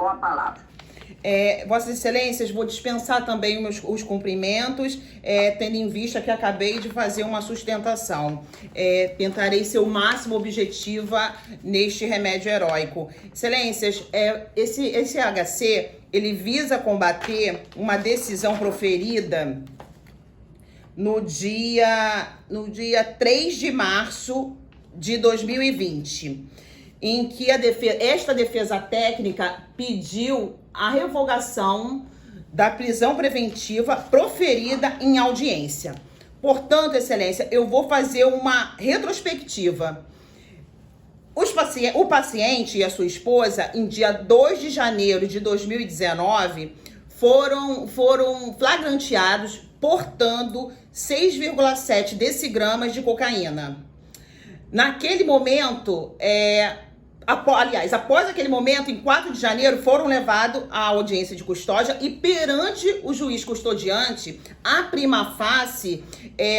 Com a palavra. Vossas Excelências, vou dispensar também os cumprimentos, tendo em vista que acabei de fazer uma sustentação. Tentarei ser o máximo objetiva neste remédio heróico. Excelências, esse HC, ele visa combater uma decisão proferida no dia 3 de março de 2020, em que esta defesa técnica pediu a revogação da prisão preventiva proferida em audiência. Portanto, Excelência, eu vou fazer uma retrospectiva. O paciente e a sua esposa, em dia 2 de janeiro de 2019, foram flagranteados portando 6,7 decigramas de cocaína. Naquele momento, após aquele momento, em 4 de janeiro, foram levados à audiência de custódia e perante o juiz custodiante, a prima facie,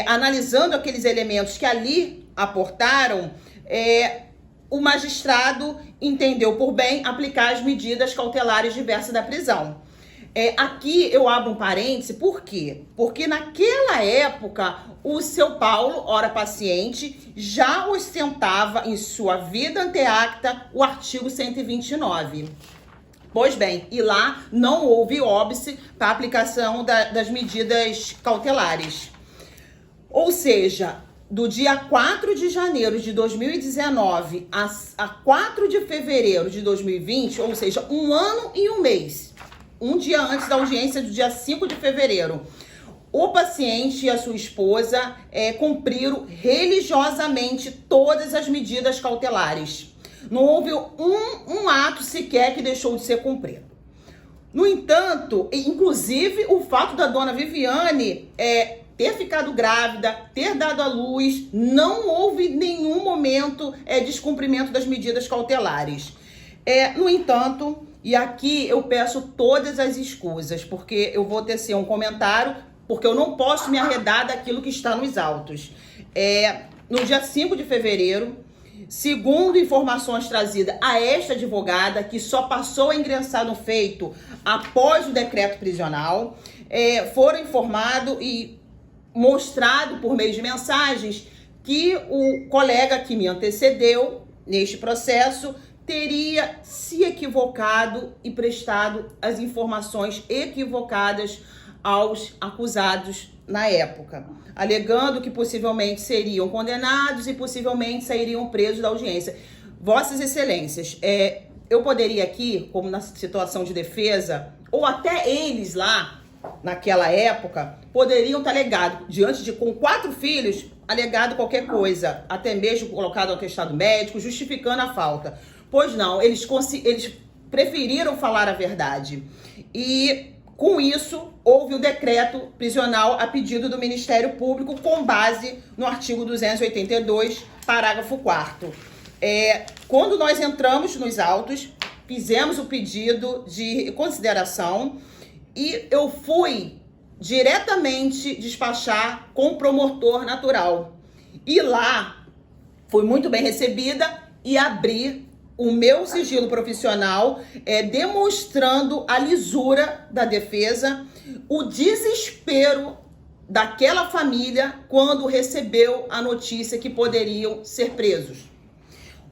analisando aqueles elementos que ali aportaram, o magistrado entendeu por bem aplicar as medidas cautelares diversas da prisão. Aqui eu abro um parêntese, por quê? Porque naquela época o seu Paulo, ora paciente, já ostentava em sua vida anteacta o artigo 129. Pois bem, e lá não houve óbice para a aplicação das medidas cautelares. Ou seja, do dia 4 de janeiro de 2019 a 4 de fevereiro de 2020, ou seja, 1 ano e 1 mês, um dia antes da audiência do dia 5 de fevereiro, o paciente e a sua esposa cumpriram religiosamente todas as medidas cautelares. Não houve um ato sequer que deixou de ser cumprido. No entanto, inclusive o fato da dona Viviane ter ficado grávida, ter dado à luz, não houve nenhum momento descumprimento das medidas cautelares. No entanto, e aqui eu peço todas as escusas, porque eu vou tecer um comentário, porque eu não posso me arredar daquilo que está nos autos. No dia 5 de fevereiro, segundo informações trazidas a esta advogada, que só passou a ingressar no feito após o decreto prisional, foram informados e mostrado por meio de mensagens que o colega que me antecedeu neste processo teria se equivocado e prestado as informações equivocadas aos acusados na época, alegando que possivelmente seriam condenados e possivelmente sairiam presos da audiência. Vossas Excelências, eu poderia aqui, como na situação de defesa, ou até eles lá, naquela época, poderiam estar alegado, com 4 filhos, alegado qualquer coisa, até mesmo colocado ao atestado médico, justificando a falta. Pois não, eles preferiram falar a verdade. E, com isso, houve o decreto prisional a pedido do Ministério Público com base no artigo 282, parágrafo 4º. Quando nós entramos nos autos, fizemos o pedido de consideração e eu fui diretamente despachar com o promotor natural. E lá, fui muito bem recebida e abri o meu sigilo profissional, demonstrando a lisura da defesa, o desespero daquela família quando recebeu a notícia que poderiam ser presos.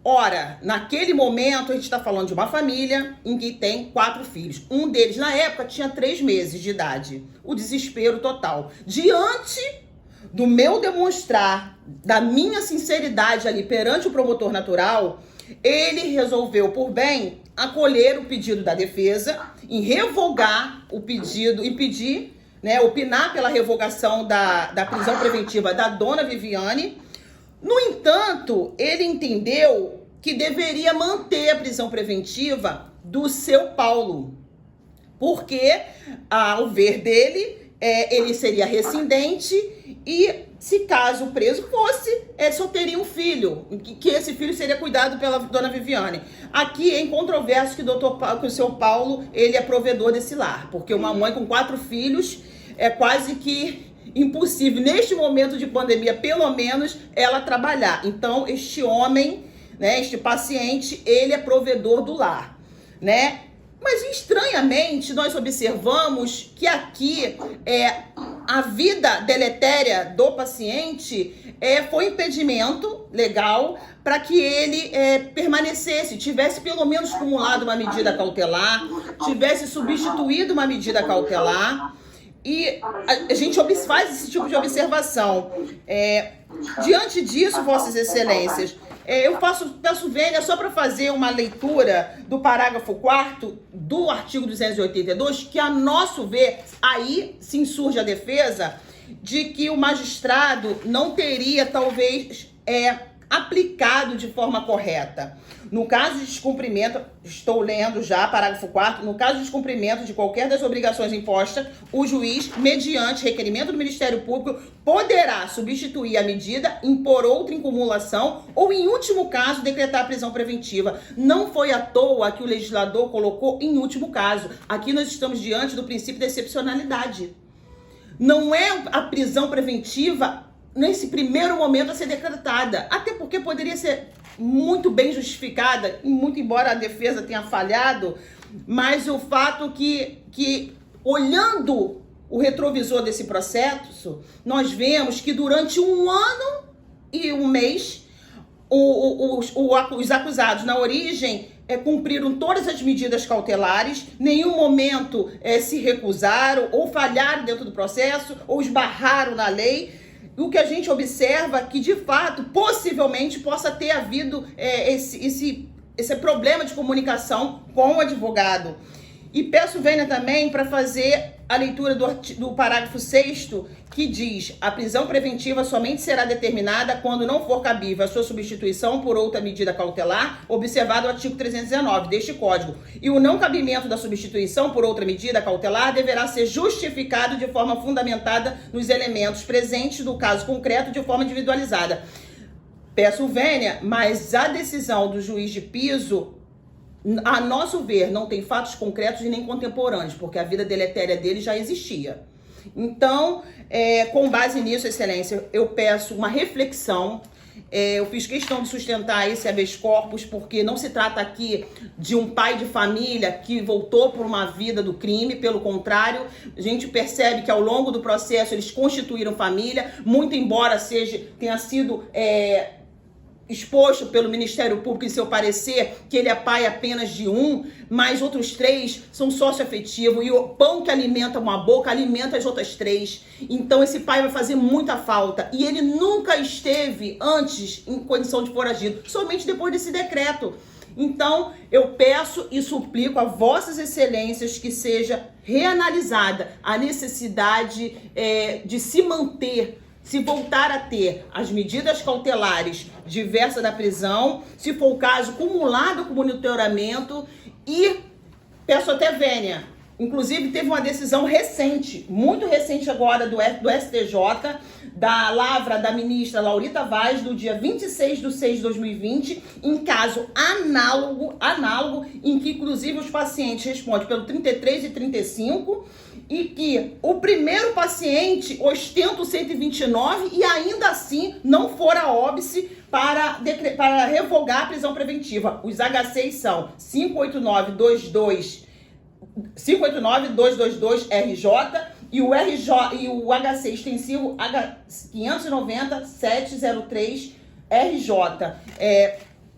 Ora, naquele momento a gente está falando de uma família em que tem 4 filhos. Um deles, na época, tinha 3 meses de idade. O desespero total. Diante do meu demonstrar, da minha sinceridade ali perante o promotor natural, ele resolveu por bem acolher o pedido da defesa, em revogar o pedido, impedir, opinar pela revogação da prisão preventiva da dona Viviane. No entanto, ele entendeu que deveria manter a prisão preventiva do seu Paulo, porque, ao ver dele, ele seria rescindente e, se caso o preso fosse, só teria um filho, que esse filho seria cuidado pela dona Viviane. Aqui é incontroverso que o seu Paulo, ele é provedor desse lar, porque uma mãe com 4 filhos é quase que impossível, neste momento de pandemia, pelo menos, ela trabalhar. Então, este homem, este paciente, ele é provedor do lar, Mas, estranhamente, nós observamos que aqui a vida deletéria do paciente foi impedimento legal para que ele permanecesse, tivesse pelo menos cumulado uma medida cautelar, tivesse substituído uma medida cautelar. E a gente faz esse tipo de observação. Diante disso, Vossas Excelências, eu peço vênia só para fazer uma leitura do parágrafo 4º do artigo 282, que, a nosso ver, aí se insurge a defesa de que o magistrado não teria, talvez, aplicado de forma correta. No caso de descumprimento, estou lendo já, parágrafo 4º, no caso de descumprimento de qualquer das obrigações impostas, o juiz, mediante requerimento do Ministério Público, poderá substituir a medida, impor outra incumulação ou, em último caso, decretar a prisão preventiva. Não foi à toa que o legislador colocou em último caso. Aqui nós estamos diante do princípio da excepcionalidade. Não é a prisão preventiva nesse primeiro momento a ser decretada, até porque poderia ser muito bem justificada, muito embora a defesa tenha falhado, mas o fato que olhando o retrovisor desse processo, nós vemos que durante 1 ano e 1 mês, os acusados na origem cumpriram todas as medidas cautelares, nenhum momento se recusaram ou falharam dentro do processo ou esbarraram na lei. O que a gente observa é que, de fato, possivelmente possa ter havido esse problema de comunicação com o advogado. E peço vênia também para fazer a leitura do parágrafo 6º, que diz: a prisão preventiva somente será determinada quando não for cabível a sua substituição por outra medida cautelar, observado o artigo 319 deste Código. E o não cabimento da substituição por outra medida cautelar deverá ser justificado de forma fundamentada nos elementos presentes do caso concreto de forma individualizada. Peço vênia, mas a decisão do juiz de piso, a nosso ver, não tem fatos concretos e nem contemporâneos, porque a vida deletéria dele já existia. Então, com base nisso, Excelência, eu peço uma reflexão. Eu fiz questão de sustentar esse habeas corpus, porque não se trata aqui de um pai de família que voltou por uma vida do crime. Pelo contrário, a gente percebe que ao longo do processo eles constituíram família, muito embora tenha sido exposto pelo Ministério Público em seu parecer que ele é pai apenas de um, mas outros 3 são socioafetivos, e o pão que alimenta uma boca alimenta as outras 3. Então esse pai vai fazer muita falta, e ele nunca esteve antes em condição de foragido, somente depois desse decreto. Então eu peço e suplico a Vossas Excelências que seja reanalisada a necessidade de se manter, se voltar a ter as medidas cautelares diversas da prisão, se for o caso, cumulado com monitoramento, e peço até vênia. Inclusive, teve uma decisão recente, muito recente agora, do STJ, da lavra da ministra Laurita Vaz, do dia 26/6/2020, em caso análogo, em que, inclusive, os pacientes respondem pelo 33 e 35, e que o primeiro paciente ostenta o 129 e ainda assim não for a óbice para revogar a prisão preventiva. Os HCs são 589-222-RJ e o HC extensivo H590-703-RJ.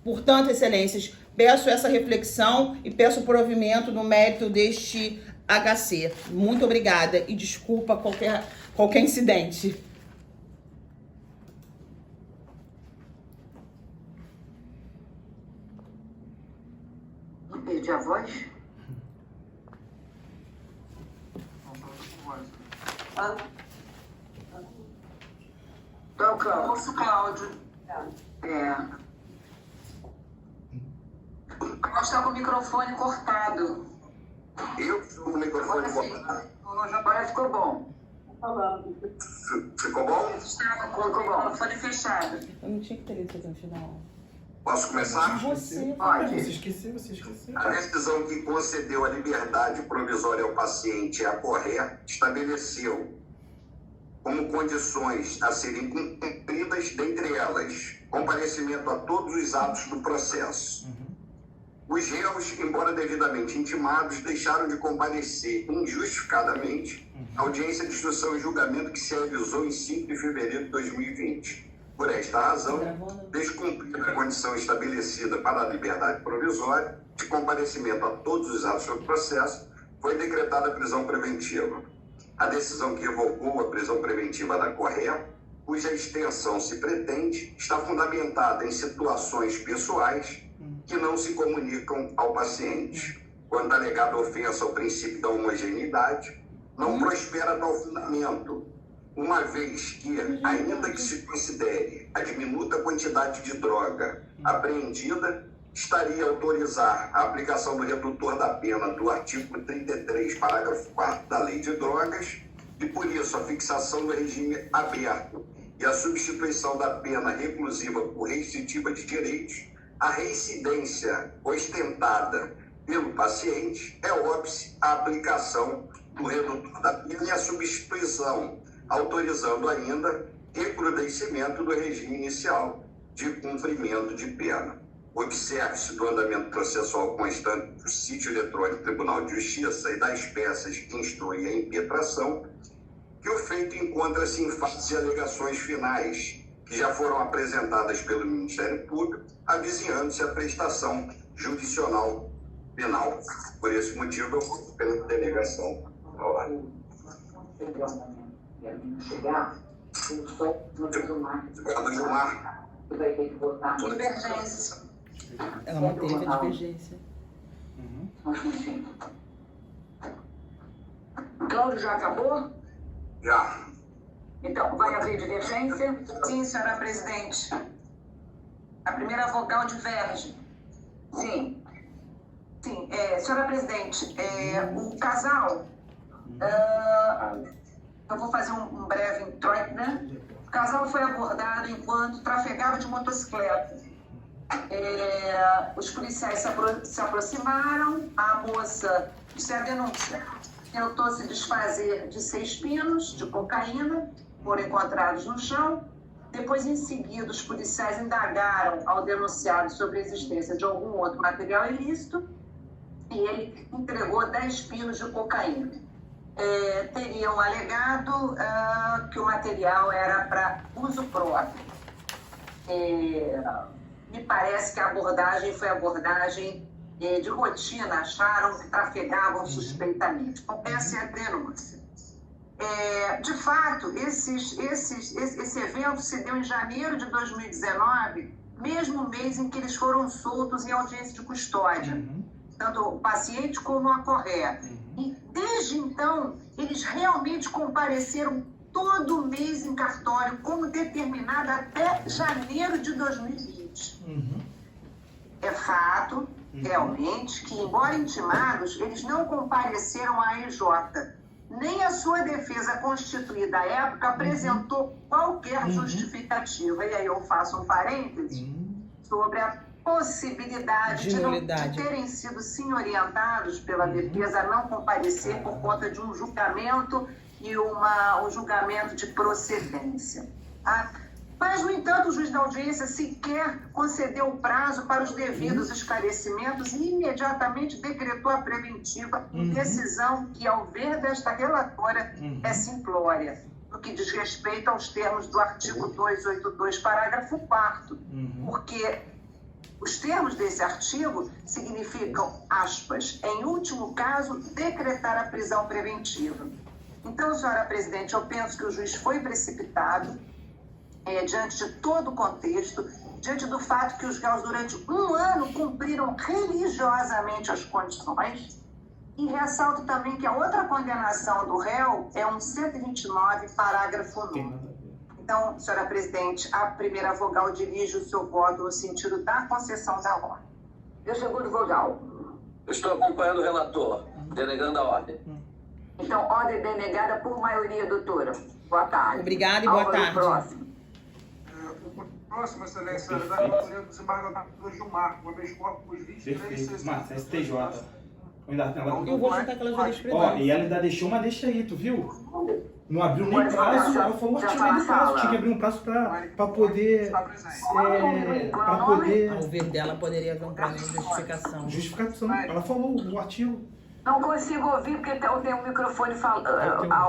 Portanto, Excelências, peço essa reflexão e peço o provimento no mérito deste HC. Muito obrigada e desculpa qualquer incidente. Perdi a voz? Toca. Ouço Cláudio. Nós estamos com o microfone cortado. Eu com o microfone cortado. Agora ficou bom. Ficou bom? Estava com o microfone fechado. Eu não tinha que ter isso no final. Posso começar? Você Pode. Você esqueceu. A decisão que concedeu a liberdade provisória ao paciente, a correta, estabeleceu como condições a serem cumpridas, dentre elas, comparecimento a todos os atos do processo. Os réus, embora devidamente intimados, deixaram de comparecer injustificadamente à audiência de instrução e julgamento que se realizou em 5 de fevereiro de 2020. Por esta razão, descumprida a condição estabelecida para a liberdade provisória de comparecimento a todos os atos do processo, foi decretada a prisão preventiva. A decisão que revogou a prisão preventiva da Correia, cuja extensão se pretende, está fundamentada em situações pessoais que não se comunicam ao paciente. Quando a alegada ofensa ao princípio da homogeneidade, não prospera tal fundamento, uma vez que, ainda que se considere a diminuta quantidade de droga apreendida, estaria a autorizar a aplicação do redutor da pena do artigo 33, parágrafo 4 da Lei de Drogas, e por isso a fixação do regime aberto e a substituição da pena reclusiva por restritiva de direitos, a reincidência ostentada pelo paciente é óbice à aplicação do redutor da pena e a substituição, autorizando ainda recrudescimento do regime inicial de cumprimento de pena. Observe-se do andamento processual constante do sítio eletrônico do Tribunal de Justiça e das peças que instruem a impetração, que o feito encontra-se em fatos e alegações finais, que já foram apresentadas pelo Ministério Público, avizinhando-se a prestação judicional penal. Por esse motivo, eu vou pela delegação. Obrigado, Gilmar. Divergência. Ela manteve a divergência. Cláudio, já acabou? Já. Então, vai haver divergência? Sim, senhora presidente. A primeira vogal diverge. Sim. Sim, senhora presidente, o casal, eu vou fazer um breve introito, né? O casal foi abordado enquanto trafegava de motocicleta. Os policiais se aproximaram, a moça, isso é a denúncia, tentou se desfazer de 6 pinos de cocaína, foram encontrados no chão. Depois, em seguida, os policiais indagaram ao denunciado sobre a existência de algum outro material ilícito e ele entregou 10 pinos de cocaína. Teriam alegado que o material era para uso próprio. Me parece que a abordagem foi abordagem de rotina, acharam que trafegavam suspeitamente. Então, essa é a denúncia. De fato, esse evento se deu em janeiro de 2019, mesmo mês em que eles foram soltos em audiência de custódia, tanto o paciente como a Correia. E desde então, eles realmente compareceram todo mês em cartório, como determinado até janeiro de 2020. É fato, realmente, que, embora intimados, eles não compareceram à EJ. Nem a sua defesa constituída à época apresentou qualquer justificativa. E aí eu faço um parênteses sobre a possibilidade de terem sido sim orientados pela defesa a não comparecer por conta de um julgamento e um julgamento de procedência. Tá? Mas, no entanto, o juiz da audiência sequer concedeu o prazo para os devidos esclarecimentos e imediatamente decretou a preventiva, decisão que, ao ver desta relatora, é simplória, no que diz respeito aos termos do artigo 282, parágrafo 4º, porque os termos desse artigo significam, aspas, em último caso, decretar a prisão preventiva. Então, senhora presidente, eu penso que o juiz foi precipitado, diante de todo o contexto, diante do fato que os réus durante 1 ano cumpriram religiosamente as condições, e ressalto também que a outra condenação do réu é um 129, parágrafo 9. Então, senhora presidente, a primeira vogal dirige o seu voto no sentido da concessão da ordem. E o segundo vogal? Eu estou acompanhando o relator, denegando a ordem. Então, ordem denegada por maioria, doutora. Boa tarde. Obrigada e boa tarde. Próximo. Próxima, excelência, da relatoria do desembargador Gilmar, uma vez corpus 23. Perfeito, Márcia, STJ. Eu vou juntar aquela jurisprudência. Ó, e ela ainda deixou uma deixa aí, tu viu? Não abriu nem prazo, ela falou o artigo do prazo, tinha que abrir um prazo para poder. Para poder. Ao ver dela, poderia haver um prazo de justificação. Justificação. Ela falou o artigo. Não consigo ouvir porque tem um microfone falando.